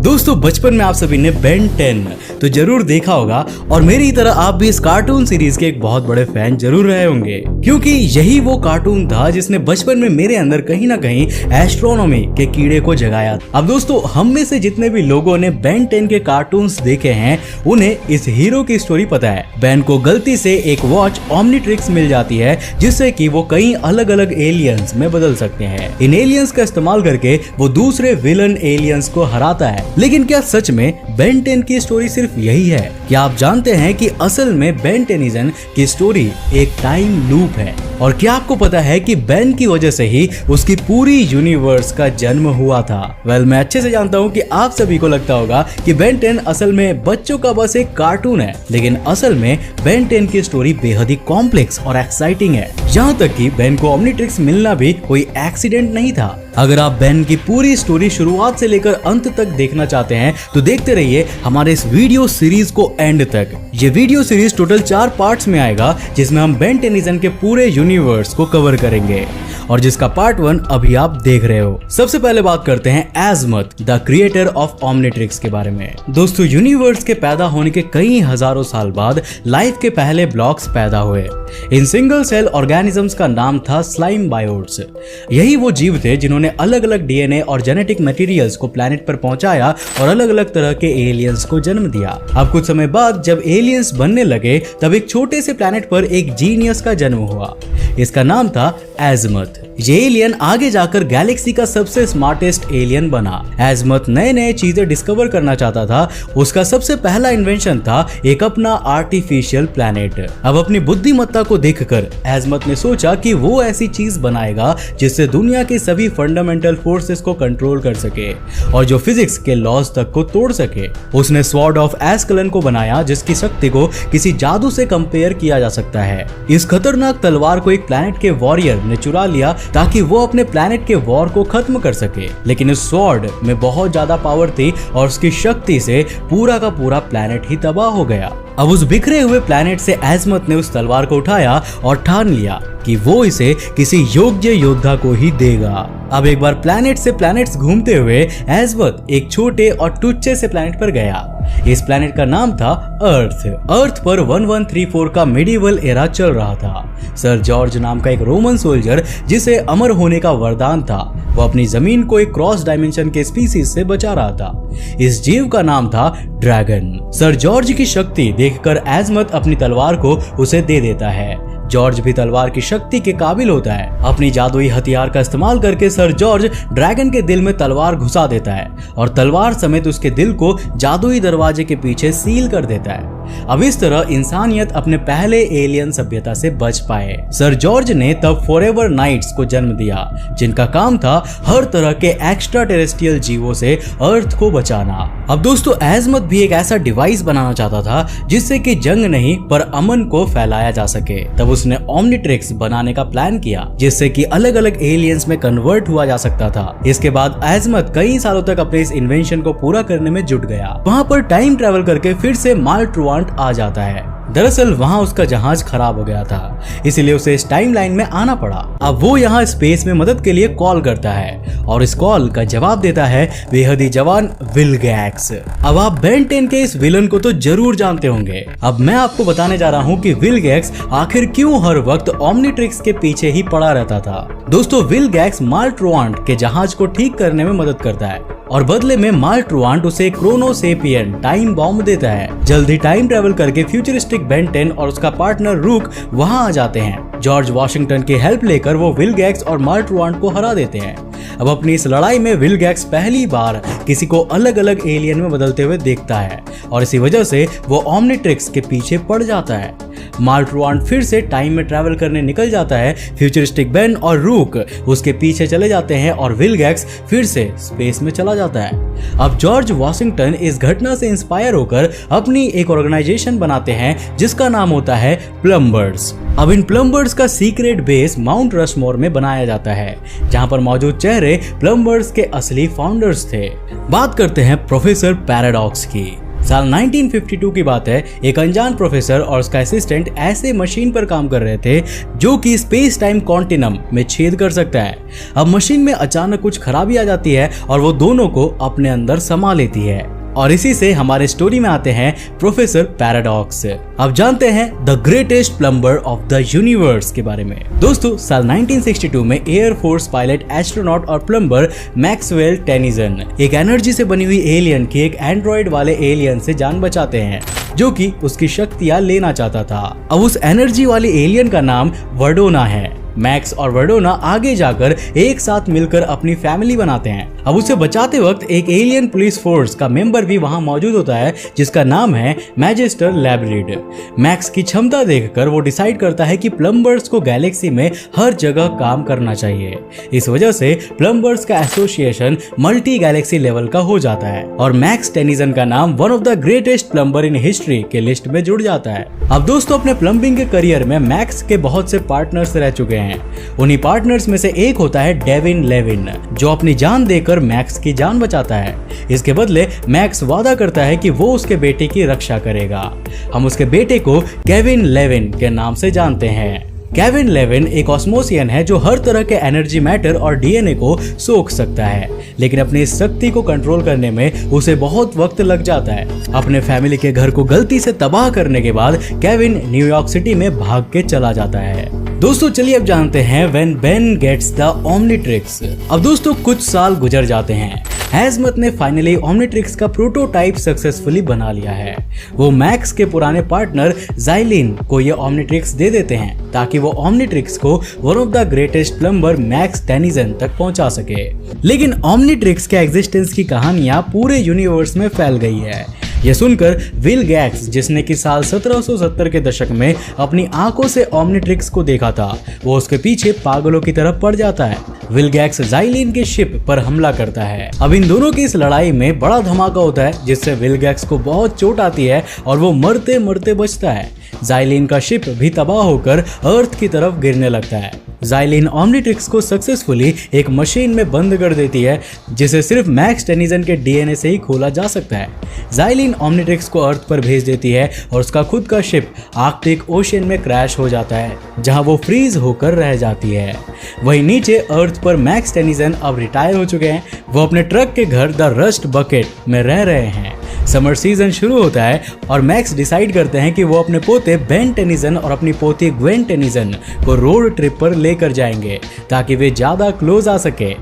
दोस्तों बचपन में आप सभी ने बेन 10 तो जरूर देखा होगा और मेरी तरह आप भी इस कार्टून सीरीज के एक बहुत बड़े फैन जरूर रहे होंगे, क्योंकि यही वो कार्टून था जिसने बचपन में मेरे अंदर कहीं ना कहीं एस्ट्रोनॉमी के कीड़े को जगाया। अब दोस्तों हम में से जितने भी लोगों ने बेन 10 के कार्टून्स देखे हैं उन्हें इस हीरो की स्टोरी पता है। बेन को गलती से एक वॉच ओमनीट्रिक्स मिल जाती है जिससे कि वो कई अलग अलग एलियंस में बदल सकते हैं। इन एलियंस का इस्तेमाल करके वो दूसरे विलन एलियंस को हराता है। लेकिन क्या सच में बेन 10 की स्टोरी सिर्फ यही है? क्या आप जानते हैं कि असल में बेन टेनिसन की स्टोरी एक टाइम लूप है? और क्या आपको पता है कि बेन की वजह से ही उसकी पूरी यूनिवर्स का जन्म हुआ था? वेल, मैं अच्छे से जानता हूँ कि आप सभी को लगता होगा कि बेन 10 असल में बच्चों का बस एक कार्टून है, लेकिन असल में बेन 10 की स्टोरी बेहद ही कॉम्प्लेक्स और एक्साइटिंग है। यहाँ तक कि बेन को ओमनीट्रिक्स मिलना भी कोई एक्सीडेंट नहीं था। अगर आप बेन की पूरी स्टोरी शुरुआत से लेकर अंत तक देखना चाहते हैं तो देखते रहिए हमारे इस वीडियो सीरीज को एंड तक। ये वीडियो सीरीज टोटल 4 पार्ट्स में आएगा जिसमें हम बेन टेनिसन के पूरे यूनिवर्स को कवर करेंगे और जिसका पार्ट 1 अभी आप देख रहे हो। सबसे पहले बात करते हैं एज़मथ द क्रिएटर ऑफ ओमनीट्रिक्स के बारे में। दोस्तों यूनिवर्स के पैदा होने के कई हजारों साल बाद लाइफ के पहले ब्लॉक्स पैदा हुए। इन सिंगल सेल ऑर्गेनिजम्स का नाम था स्लाइम बायोट्स। यही वो जीव थे जिन्होंने अलग अलग डीएनए और जेनेटिक मटेरियल्स को प्लैनेट पर पहुंचाया और अलग अलग तरह के एलियंस को जन्म दिया। अब कुछ समय बाद जब एलियंस बनने लगे तब एक छोटे से प्लैनेट पर एक जीनियस का जन्म हुआ। इसका नाम था एज़मथ। ये एलियन आगे जाकर गैलेक्सी का सबसे स्मार्टेस्ट एलियन बना। एज़मथ नए नए चीजें डिस्कवर करना चाहता था। उसका सबसे पहला इन्वेंशन था एक अपना आर्टिफिशियल प्लैनेट। अब अपनी बुद्धिमत्ता को देखकर एज़मथ ने सोचा कि वो ऐसी चीज बनाएगा जिससे दुनिया के सभी फंडामेंटल फोर्सेस को कंट्रोल कर सके और जो फिजिक्स के लॉज तक को तोड़ सके। उसने स्वॉर्ड ऑफ एस्कलन को बनाया जिसकी शक्ति को किसी जादू से कंपेयर किया जा सकता है। इस खतरनाक तलवार को एक प्लैनेट के वॉरियर ने चुरा लिया ताकि वो अपने प्लैनेट के वॉर को खत्म कर सके, लेकिन इस स्वॉर्ड में बहुत ज्यादा पावर थी और उसकी शक्ति से पूरा का पूरा प्लैनेट ही तबाह हो गया। अब उस बिखरे हुए प्लैनेट से एज़मथ ने उस तलवार को उठाया और ठान लिया कि वो इसे किसी योग्य योद्धा को ही देगा। अब एक बार प्लैनेट से प्लैनेट्स घूमते हुए एज़मथ एक छोटे और टुच्चे से प्लैनेट पर गया। इस प्लैनेट का नाम था अर्थ। अर्थ पर 1134 का मिडिवल एरा चल रहा था। सर जॉर्ज नाम का एक रोमन सोल्जर जिसे अमर होने का वरदान था, वो अपनी जमीन को एक क्रॉस डायमेंशन के स्पीसीज से बचा रहा था। इस जीव का नाम था ड्रैगन। सर जॉर्ज की शक्ति देखकर एज़मथ अपनी तलवार को उसे दे देता है। जॉर्ज भी तलवार की शक्ति के काबिल होता है। अपनी जादुई हथियार का इस्तेमाल करके सर जॉर्ज ड्रैगन के दिल में तलवार घुसा देता है और तलवार समेत उसके दिल को जादुई दरवाजे के पीछे सील कर देता है। अब इस तरह इंसानियत अपने पहले एलियन सभ्यता से बच पाए। सर जॉर्ज ने तब फॉरएवर नाइट्स को जन्म दिया जिनका काम था हर तरह के एक्स्ट्रा टेरेस्ट्रियल जीवों से अर्थ को बचाना। अब दोस्तों एज़मथ भी एक ऐसा डिवाइस बनाना चाहता था जिससे कि जंग नहीं पर अमन को फैलाया जा सके। तब उसने ओमनीट्रिक्स बनाने का प्लान किया जिससे कि अलग अलग एलियंस में कन्वर्ट हुआ जा सकता था। इसके बाद एज़मथ कई सालों तक अपने इस इन्वेंशन को पूरा करने में जुट गया। वहाँ पर टाइम ट्रेवल करके फिर से माल्ट्रुआंट आ जाता है। दरअसल वहाँ उसका जहाज खराब हो गया था, इसलिए उसे इस टाइमलाइन में आना पड़ा। अब वो यहाँ स्पेस में मदद के लिए कॉल करता है और इस कॉल का जवाब देता है बेहद ही जवान विलगैक्स। अब आप बेन 10 के इस विलन को तो जरूर जानते होंगे। अब मैं आपको बताने जा रहा हूँ कि विलगैक्स आखिर क्यों हर वक्त ओमनीट्रिक्स के पीछे ही पड़ा रहता था। दोस्तों विलगैक्स माल्ट्रुआंट के जहाज को ठीक करने में मदद करता है और बदले में माल्ट्रुआंट उसे क्रोनोसेपियन टाइम बॉम्ब देता है। जल्दी टाइम ट्रेवल करके फ्यूचरिस्टिक बेन 10 और उसका पार्टनर रूक वहां आ जाते हैं। जॉर्ज वॉशिंगटन की हेल्प लेकर वो विलगैक्स और माल्ट्रुआंट को हरा देते हैं। अब अपनी इस लड़ाई में विलगैक्स पहली बार किसी को अलग अलग एलियन में बदलते हुए देखता है और इसी वजह से वो ओमनीट्रिक्स के पीछे पड़ जाता है। माल्ट्रुआंट फिर से टाइम में ट्रैवल करने निकल जाता है। फ्यूचरिस्टिक बेन और रूक उसके पीछे चले जाते हैं और विलगैक्स फिर से स्पेस में चला जाता है। अब जॉर्ज वॉशिंगटन इस घटना से इंस्पायर होकर अपनी एक ऑर्गेनाइजेशन बनाते हैं जिसका नाम होता है प्लम्बर्स। अब इन प्लम्बर्स का सीक्रेट बेस माउंट रशमोर में बनाया जाता है जहां पर मौजूद चेहरे प्लम्बर्स के असली फाउंडर्स थे। बात करते हैं प्रोफेसर पैराडॉक्स की। साल 1952 की बात है। एक अनजान प्रोफेसर और उसका असिस्टेंट ऐसे मशीन पर काम कर रहे थे जो कि स्पेस टाइम कॉन्टिनम में छेद कर सकता है। अब मशीन में अचानक कुछ खराबी आ जाती है और वो दोनों को अपने अंदर समा लेती है और इसी से हमारे स्टोरी में आते हैं प्रोफेसर पैराडॉक्स। अब जानते हैं the greatest plumber of the universe के बारे में। दोस्तों, साल 1962 में एयर फोर्स पायलट, एस्ट्रोनॉट और प्लम्बर मैक्सवेल टेनिसन एक एनर्जी से बनी हुई एलियन की एक एंड्रॉइड वाले एलियन से जान बचाते हैं जो कि उसकी शक्तियां लेना चाहता था। अब उस एनर्जी वाली एलियन का नाम वर्डोना है। मैक्स और वर्डोना आगे जाकर एक साथ मिलकर अपनी फैमिली बनाते हैं। अब उसे बचाते वक्त एक एलियन पुलिस फोर्स का मेंबर भी वहां मौजूद होता है जिसका नाम है मैजिस्टर लैब्रिड। मैक्स की क्षमता देखकर वो डिसाइड करता है कि प्लम्बर्स को गैलेक्सी में हर जगह काम करना चाहिए। इस वजह से प्लम्बर्स का एसोसिएशन मल्टी गैलेक्सी लेवल का हो जाता है और मैक्स टेनिसन का नाम one of the greatest plumber in history के लिस्ट में जुड़ जाता है। अब दोस्तों, अपने प्लम्बिंग के करियर में मैक्स के बहुत से पार्टनर्स रह चुके हैं। उन्हीं पार्टनर्स में से एक होता है डेविन लेविन जो अपनी जान देकर मैक्स की जान बचाता है। इसके बदले मैक्स वादा करता है कि वो उसके बेटे की रक्षा करेगा। हम उसके बेटे को केविन लेविन के नाम से जानते हैं। केविन लेविन एक ऑस्मोसियन है जो हर तरह के एनर्जी मैटर और डीएनए को सोख सकता है, लेकिन अपनी इस शक्ति को कंट्रोल करने में उसे बहुत वक्त लग जाता है। अपने फैमिली के घर को गलती से तबाह करने के बाद केविन न्यूयॉर्क सिटी में भाग के चला जाता है। दोस्तों, चलिए अब जानते हैं when Ben gets the Omnitrix. अब दोस्तों, कुछ साल गुजर जाते हैं। हैजमत ने फाइनली ओमनीट्रिक्स का प्रोटोटाइप सक्सेसफुली बना लिया है। वो मैक्स के पुराने पार्टनर जाइलिन को ये ओमनीट्रिक्स दे देते हैं ताकि वो ओमनीट्रिक्स को one of the greatest plumber max Tennyson तक पहुंचा सके। लेकिन ओमनीट्रिक्स के एग्जिस्टेंस की कहानियां पूरे यूनिवर्स में फैल गई है। यह सुनकर विल गैक्स, जिसने कि साल 1770 के दशक में अपनी आंखों से ओमनीट्रिक्स को देखा था, वो उसके पीछे पागलों की तरफ पड़ जाता है। विल गैक्स जाइलिन के शिप पर हमला करता है। अब इन दोनों की इस लड़ाई में बड़ा धमाका होता है जिससे विल गैक्स को बहुत चोट आती है और वो मरते मरते बचता है। जाइलिन का शिप भी तबाह होकर अर्थ की तरफ गिरने लगता है। जाइलिन ओमनीट्रिक्स को सक्सेसफुली एक मशीन में बंद कर देती है जिसे सिर्फ मैक्स टेनिसन के डीएनए से ही खोला जा सकता है। जाइलिन ओमनीट्रिक्स को अर्थ पर भेज देती है और उसका खुद का शिप आर्कटिक ओशन में क्रैश हो जाता है जहां वो फ्रीज होकर रह जाती है। वहीं नीचे अर्थ पर मैक्स टेनिसन अब रिटायर हो चुके हैं। वो अपने ट्रक के घर द रस्ट बकेट में रह रहे हैं। समर सीजन शुरू होता है और मैक्स डिसाइड करते हैं कि वो अपने पोते बेन टेनिसन और अपनी पोती ग्वेन टेनिसन को रोड ट्रिप पर लेकर जाएंगे ताकि वे ज्यादा क्लोज आ सके।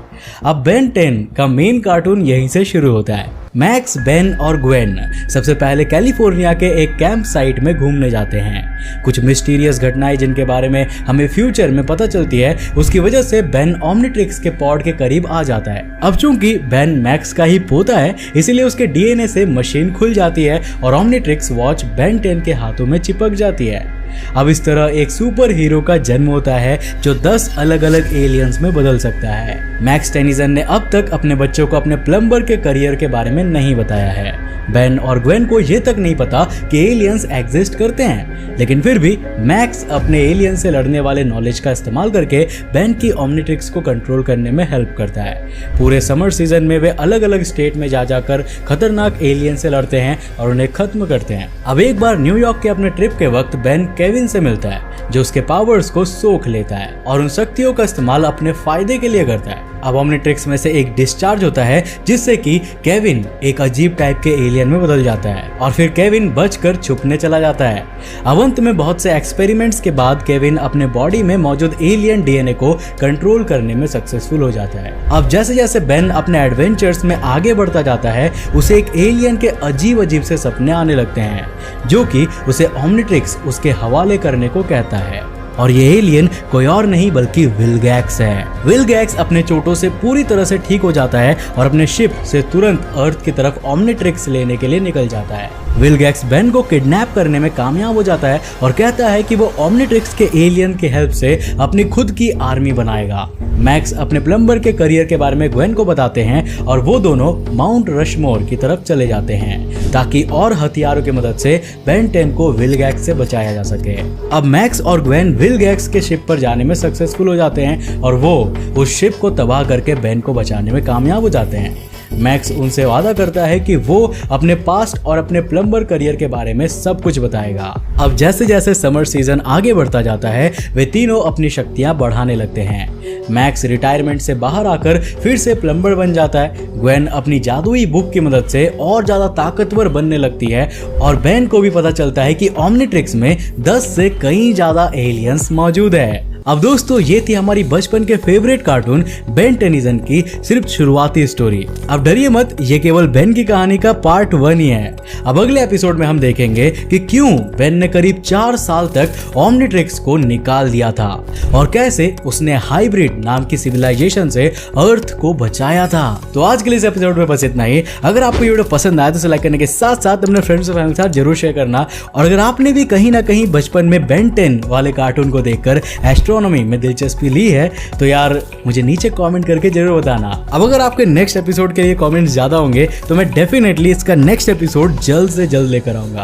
अब बेन 10 का मेन कार्टून यहीं से शुरू होता है। मैक्स, बेन और ग्वेन सबसे पहले कैलिफोर्निया के एक कैंप साइट में घूमने जाते हैं। कुछ मिस्टीरियस घटनाएं जिनके बारे में हमें फ्यूचर में पता चलती है, उसकी वजह से बेन ओमनीट्रिक्स के पॉड के करीब आ जाता है। अब चूंकि बेन मैक्स का ही पोता है, इसीलिए उसके डीएनए से मशीन खुल जाती है और ओमनीट्रिक्स वॉच बेन 10 के हाथों में चिपक जाती है। अब इस तरह एक सुपर हीरो का जन्म होता है जो 10 अलग अलग एलियंस में बदल सकता है। मैक्स टेनिसन ने अब तक अपने बच्चों को अपने प्लम्बर के करियर के बारे में नहीं बताया है। बेन और ग्वेन को ये तक नहीं पता कि एलियंस एग्जिस्ट करते हैं, लेकिन फिर भी मैक्स अपने एलियन से लड़ने वाले नॉलेज का इस्तेमाल करके बेन की ओमनीट्रिक्स को कंट्रोल करने में हेल्प करता है। पूरे समर सीजन में वे अलग अलग स्टेट में जा जाकर खतरनाक एलियन से लड़ते हैं और उन्हें खत्म करते हैं। अब एक बार न्यूयॉर्क के अपने ट्रिप के वक्त बेन केविन से मिलता है जो उसके पावर्स को सोख लेता है और उन शक्तियों का इस्तेमाल अपने फायदे के लिए करता है। अब ओमनीट्रिक्स में से एक डिस्चार्ज होता है जिससे कि केविन एक अजीब टाइप के एलियन में बदल जाता है और फिर केविन बचकर छुपने चला जाता है। अब अंत में बहुत से एक्सपेरिमेंट्स के बाद केविन अपने बॉडी में मौजूद एलियन डीएनए को कंट्रोल करने में सक्सेसफुल हो जाता है। अब जैसे जैसे बेन अपने एडवेंचर्स में आगे बढ़ता जाता है, उसे एक एलियन के अजीब अजीब से सपने आने लगते हैं जो कि उसे ओमनीट्रिक्स उसके हवाले करने को कहता है। और ये एलियन कोई और नहीं बल्कि विल गैक्स है। विल गैक्स अपने चोटों से पूरी तरह से ठीक हो जाता है और अपने शिप से तुरंत अर्थ की तरफ ओमनीट्रिक्स लेने के लिए निकल जाता है। विल गैक्स बेन को किडनैप करने में कामयाब हो जाता है और कहता है कि वो ओमनीट्रिक्स के एलियन की हेल्प से अपनी खुद की आर्मी बनाएगा। मैक्स अपने प्लम्बर के करियर के बारे में ग्वेन को बताते हैं और वो दोनों माउंट रशमोर की तरफ चले जाते हैं ताकि और हथियारों की मदद से बेन 10 को विल गैक्स से बचाया जा सके। अब मैक्स और ग्वेन विल गैक्स के शिप पर जाने में सक्सेसफुल हो जाते हैं और वो उस शिप को तबाह करके बेन को बचाने में कामयाब हो जाते हैं। मैक्स उनसे वादा करता है कि वो अपने पास्ट और अपने प्लम्बर करियर के बारे में सब कुछ बताएगा। अब जैसे जैसे समर सीजन आगे बढ़ता जाता है वे तीनों अपनी शक्तियां बढ़ाने लगते हैं। मैक्स रिटायरमेंट से बाहर आकर फिर से प्लम्बर बन जाता है। ग्वेन अपनी जादुई बुक की मदद से और ज्यादा ताकतवर बनने लगती है और बेन को भी पता चलता है कि ओमनिट्रिक्स में 10 से कहीं ज्यादा एलियंस मौजूद है। अब दोस्तों ये थी हमारी बचपन के फेवरेट कार्टून बेन टेनिसन की सिर्फ शुरुआती स्टोरी। अब डरिए मत, ये केवल बेन की कहानी का पार्ट 1 ही है। अब अगले एपिसोड में हम देखेंगे कि क्यों बेन ने करीब 4 साल तक ओमनिट्रिक्स को निकाल दिया था और कैसे उसने हाइब्रिड नाम की सिविलाइजेशन से अर्थ को बचाया था। तो आज के लिए इस एपिसोड में बस इतना ही। अगर आपको ये वीडियो पसंद आया तो इसे लाइक करने के साथ साथ अपने फ्रेंड्स और फैमिली के साथ जरूर शेयर करना। और अगर आपने भी कहीं ना कहीं बचपन में बेन 10 वाले कार्टून को देखकर एस्ट्रोनॉमी में दिलचस्पी ली है तो यार मुझे नीचे कमेंट करके जरूर बताना। अब अगर आपके नेक्स्ट एपिसोड के लिए कमेंट्स ज्यादा होंगे तो मैं डेफिनेटली इसका नेक्स्ट एपिसोड जल्द से जल्द लेकर आऊंगा।